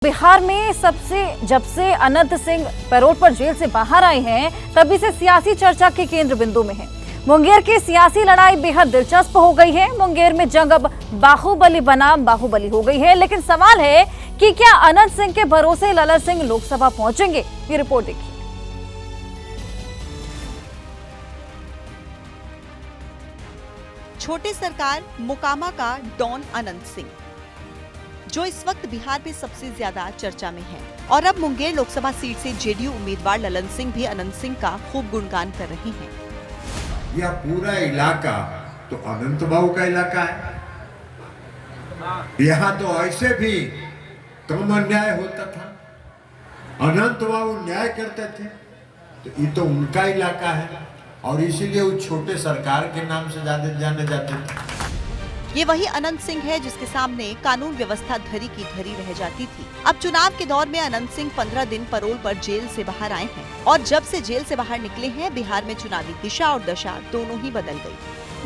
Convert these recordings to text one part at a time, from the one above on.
बिहार में जब से अनंत सिंह पैरोल पर जेल से बाहर आए हैं, तभी से सियासी चर्चा के केंद्र बिंदु में है। मुंगेर की सियासी लड़ाई बेहद दिलचस्प हो गई है। मुंगेर में जंग अब बाहुबली बनाम बाहुबली हो गई है। लेकिन सवाल है कि क्या अनंत सिंह के भरोसे ललन सिंह लोकसभा पहुंचेंगे? ये रिपोर्ट देखिए। छोटे सरकार मोकामा का डॉन अनंत सिंह, जो इस वक्त बिहार में सबसे ज्यादा चर्चा में है, और अब मुंगेर लोकसभा सीट से जेडीयू उम्मीदवार ललन सिंह भी अनंत सिंह का खूब गुणगान कर रहे हैं। यह पूरा इलाका तो अनंत बाबू का इलाका है। यहाँ तो ऐसे भी कम अन्याय होता था, अनंत बाबू न्याय करते थे, तो ये तो उनका इलाका है और इसीलिए वो छोटे सरकार के नाम से ज्यादा जाने जाते थे। ये वही अनंत सिंह है जिसके सामने कानून व्यवस्था धरी की धरी रह जाती थी। अब चुनाव के दौर में अनंत सिंह 15 दिन पैरोल पर जेल से बाहर आए हैं, और जब से जेल से बाहर निकले हैं, बिहार में चुनावी दिशा और दशा दोनों ही बदल गई।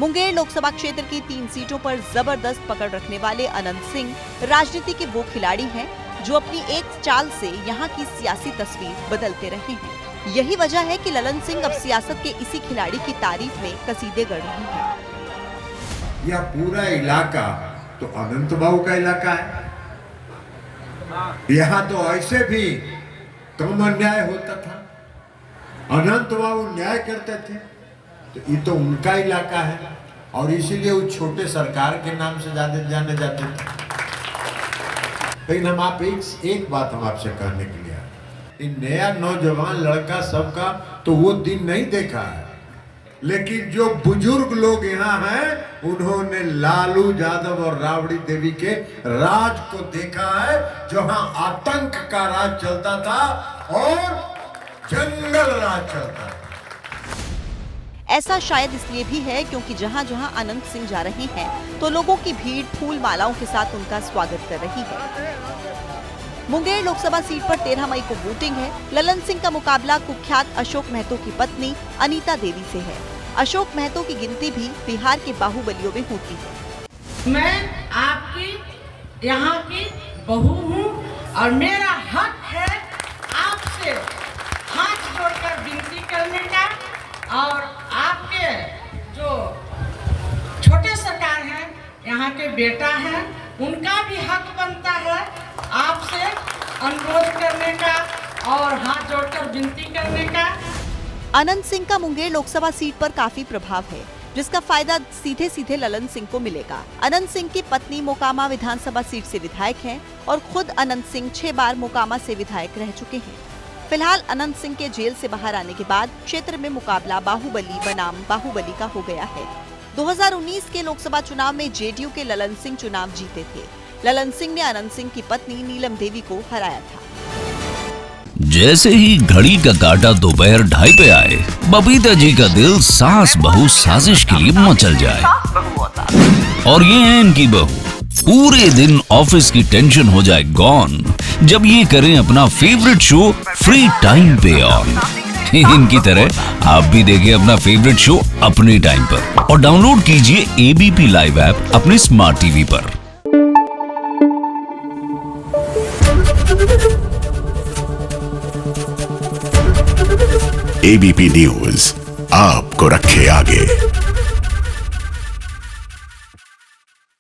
मुंगेर लोकसभा क्षेत्र की 3 सीटों पर जबरदस्त पकड़ रखने वाले अनंत सिंह राजनीति के वो खिलाड़ी हैं जो अपनी एक चाल से यहाँ की सियासी तस्वीर बदलते रहे हैं। यही वजह है कि ललन सिंह अब सियासत के इसी खिलाड़ी की तारीफ में कसीदे गढ़ रहे हैं। यह पूरा इलाका तो अनंत बाबू का इलाका है। यहाँ तो ऐसे भी कम अन्याय होता था, अनंत बाबू न्याय करते थे, तो ये तो उनका इलाका है और इसीलिए वो छोटे सरकार के नाम से ज्यादा जाने जाते थे। लेकिन हम आप एक बात हम आपसे कहने के लिए, इन नया नौजवान लड़का सबका तो वो दिन नहीं देखा है, लेकिन जो बुजुर्ग लोग यहाँ हैं उन्होंने लालू यादव और राबड़ी देवी के राज को देखा है, जहां आतंक का राज चलता था और जंगल राज चलता था। ऐसा शायद इसलिए भी है क्योंकि जहां जहां अनंत सिंह जा रहे हैं तो लोगों की भीड़ फूल मालाओं के साथ उनका स्वागत कर रही है। मुंगेर लोकसभा सीट पर 13 मई को वोटिंग है। ललन सिंह का मुकाबला कुख्यात अशोक महतो की पत्नी अनीता देवी से है। अशोक महतो की गिनती भी बिहार के बाहुबलियों में होती है। मैं आपकी यहाँ की बहू हूँ और मेरा हक है आपसे हाथ जोड़कर विनती करने का, और आपके जो छोटे सरकार हैं, यहाँ के बेटा हैं, उनका भी हक बनता है आपसे अनुरोध करने का और हाथ जोड़कर विनती करने का। अनंत सिंह का मुंगेर लोकसभा सीट पर काफी प्रभाव है, जिसका फायदा सीधे सीधे ललन सिंह को मिलेगा। अनंत सिंह की पत्नी मोकामा विधानसभा सीट से विधायक हैं और खुद अनंत सिंह 6 बार मोकामा से विधायक रह चुके हैं। फिलहाल अनंत सिंह के जेल से बाहर आने के बाद क्षेत्र में मुकाबला बाहुबली बनाम बाहुबली का हो गया है। 2019 के लोकसभा चुनाव में जेडीयू के ललन सिंह चुनाव जीते थे। ललन सिंह ने अनंत सिंह की पत्नी नीलम देवी को हराया था। जैसे ही घड़ी का काटा दोपहर 2:30 पे आए, बबीता जी का दिल सास बहू साजिश के लिए मचल जाए। और ये है इनकी बहू, पूरे दिन ऑफिस की टेंशन हो जाए गॉन जब ये करें अपना फेवरेट शो फ्री टाइम पे ऑन। इनकी तरह आप भी देखिए अपना फेवरेट शो अपने टाइम पर और डाउनलोड कीजिए एबीपी लाइव ऐप अपने स्मार्ट टीवी पर। एबीपी न्यूज आपको रखे आगे।